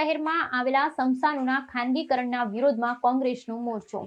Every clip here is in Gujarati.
શહેરમાં આવેલા સ્મશાનોના ખાનગીકરણના વિરોધમાં કોંગ્રેસનો મોરચો।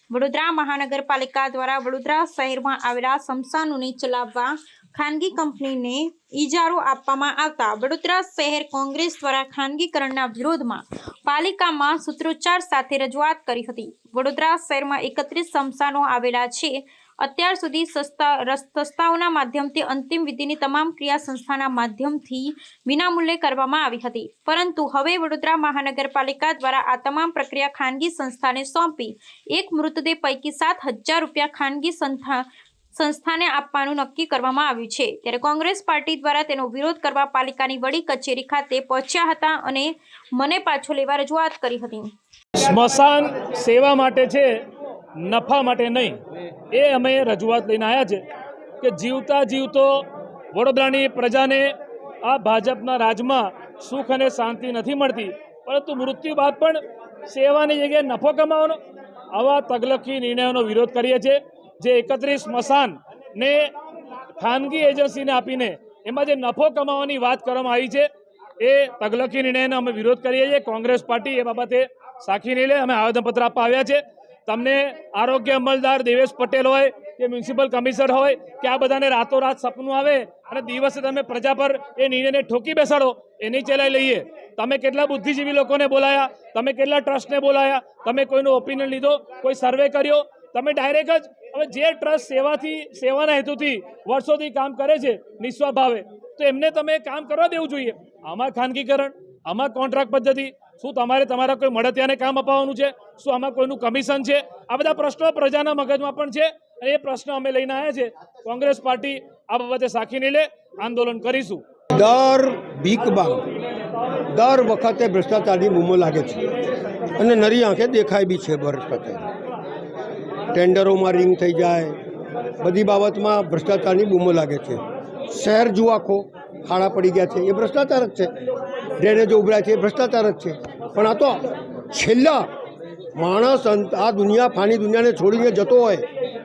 વડોદરા મહાનગરપાલિકા દ્વારા વડોદરા શહેરમાં આવેલા સ્મશાનોને ચલાવવા ખાનગી કંપનીને ઇજારો આપવામાં આવતા વડોદરા શહેર કોંગ્રેસ દ્વારા ખાનગીકરણના વિરોધમાં પાલિકામાં સૂત્રોચ્ચાર સાથે રજૂઆત કરી હતી। વડોદરા શહેરમાં 31 સ્મશાનો આવેલા છે। અત્યાર સુધી સંસ્થાઓના માધ્યમથી અંતિમ વિધિની તમામ ક્રિયા સંસ્થાના માધ્યમથી વિનામૂલ્યે કરવામાં આવી હતી, પરંતુ હવે વડોદરા મહાનગરપાલિકા દ્વારા આ તમામ પ્રક્રિયા ખાનગી સંસ્થાને સોંપી એક મૃતદેહ પૈકી 7,000 રૂપિયા ખાનગી સંસ્થાને આપવાનું નક્કી કરવામાં આવ્યું છે। ત્યારે કોંગ્રેસ પાર્ટી દ્વારા તેનો વિરોધ કરવા પાલિકાની વડી કચેરી ખાતે પહોંચ્યા હતા અને મને પાછો લેવા રજૂઆત કરી હતી। સ્મશાન સેવા માટે છે, નફા માટે નહીં। એ અમે રજૂઆત લઈને આવ્યા છે કે જીવતા જીવતો વડોદરાની પ્રજાને આ ભાજપના રાજમાં સુખ અને શાંતિ નથી મળતી, પરંતુ મૃત્યુ બાદ પણ સેવાની જગ્યાએ નફો કમાવાનો આવા તગલખી નિર્ણયોનો વિરોધ કરીએ છીએ। જે 31 સ્મશાનને ખાનગી એજન્સીને આપીને એમાં જે નફો કમાવાની વાત કરવામાં આવી છે એ તગલખી નિર્ણયનો અમે વિરોધ કરીએ છીએ। કોંગ્રેસ પાર્ટી એ બાબતે સાખી નહીં લે। અમે આવેદનપત્ર આપવા આવ્યા છે। તમને આરોગ્ય અમલદાર દેવેશ પટેલ હોય કે મ્યુનિસિપલ કમિશનર હોય કે આ બધાને રાતોરાત સપનું આવે અને દિવસે તમે પ્રજા પર એ નિર્ણયને ઠોકી બેસાડો, એની ચલાવી લઈએ। તમે કેટલા બુદ્ધિજીવી લોકોને બોલાયા, તમે કેટલા ટ્રસ્ટને બોલાયા, તમે કોઈનો ઓપિનિયન લીધો, કોઈ સર્વે કર્યો? તમે ડાયરેક્ટ જ હવે જે ટ્રસ્ટ સેવાના હેતુથી વર્ષોથી કામ કરે છે નિસ્વાર્થ ભાવે, તો એમને તમે કામ કરવા દેવું જોઈએ। આમાં ખાનગીકરણ, આમાં કોન્ટ્રાક્ટ પદ્ધતિ, શું તમારા કોઈ મળતિયાને કામ અપાવવાનું છે? શું આમાં કોઈનું કમિશન છે? આ બધા પ્રશ્નો પ્રજાના મગજમાં પણ છે અને એ પ્રશ્ન અમે લઈને આવ્યા છે। કોંગ્રેસ પાર્ટી આ બાબતે સાખી નહીં લે, આંદોલન કરીશું। દર ભીખમાં દર વખતે ભ્રષ્ટાચારની બૂમો લાગે છે અને નરી આંખે દેખાય બી છે ભ્રષ્ટાચાર। ટેન્ડરોમાં રિંગ થઈ જાય, બધી બાબતમાં ભ્રષ્ટાચારની બૂમો લાગે છે। શહેર જુઓ, આખો ખાડા પડી ગયા છે, એ ભ્રષ્ટાચાર જ છે। ડ્રેનેજો ઉભરાય છે, એ ભ્રષ્ટાચાર જ છે। પણ આ તો છેલ્લા માણસ આ દુનિયા, ફાની દુનિયાને છોડીને જતો હોય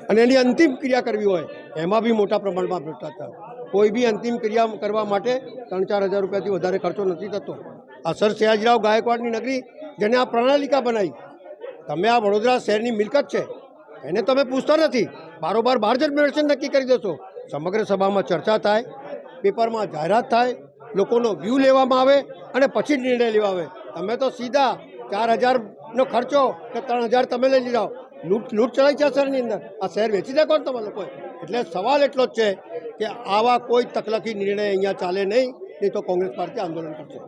અને એની અંતિમ ક્રિયા કરવી હોય, એમાં બી મોટા પ્રમાણમાં ભ્રષ્ટાચાર। કોઈ બી અંતિમ ક્રિયા કરવા માટે 3-4 હજાર રૂપિયાથી વધારે ખર્ચો નથી થતો। આ સર સયાજીરાવ ગાયકવાડની નગરી, જેને આ પ્રણાલિકા બનાવી, તમે આ વડોદરા શહેરની મિલકત છે, એને તમે પૂછતા નથી। બારોબાર બહાર જ મેળવશે નક્કી કરી દેશો। સમગ્ર સભામાં ચર્ચા થાય, પેપરમાં જાહેરાત થાય, લોકોનો વ્યૂ લેવામાં આવે અને પછી નિર્ણય લેવા આવે। તમે તો સીધા 4,000નો ખર્ચો કે 3,000 તમે લઈ લીધા, લૂંટ ચલાવી છે શહેરની અંદર। આ શહેર વેચી દે કોણ તમે લોકોએ? એટલે સવાલ એટલો જ છે કે આવા કોઈ તકલકી નિર્ણય અહીંયા ચાલે નહીં, નહીં તો કોંગ્રેસ પાર્ટી આંદોલન કરશે।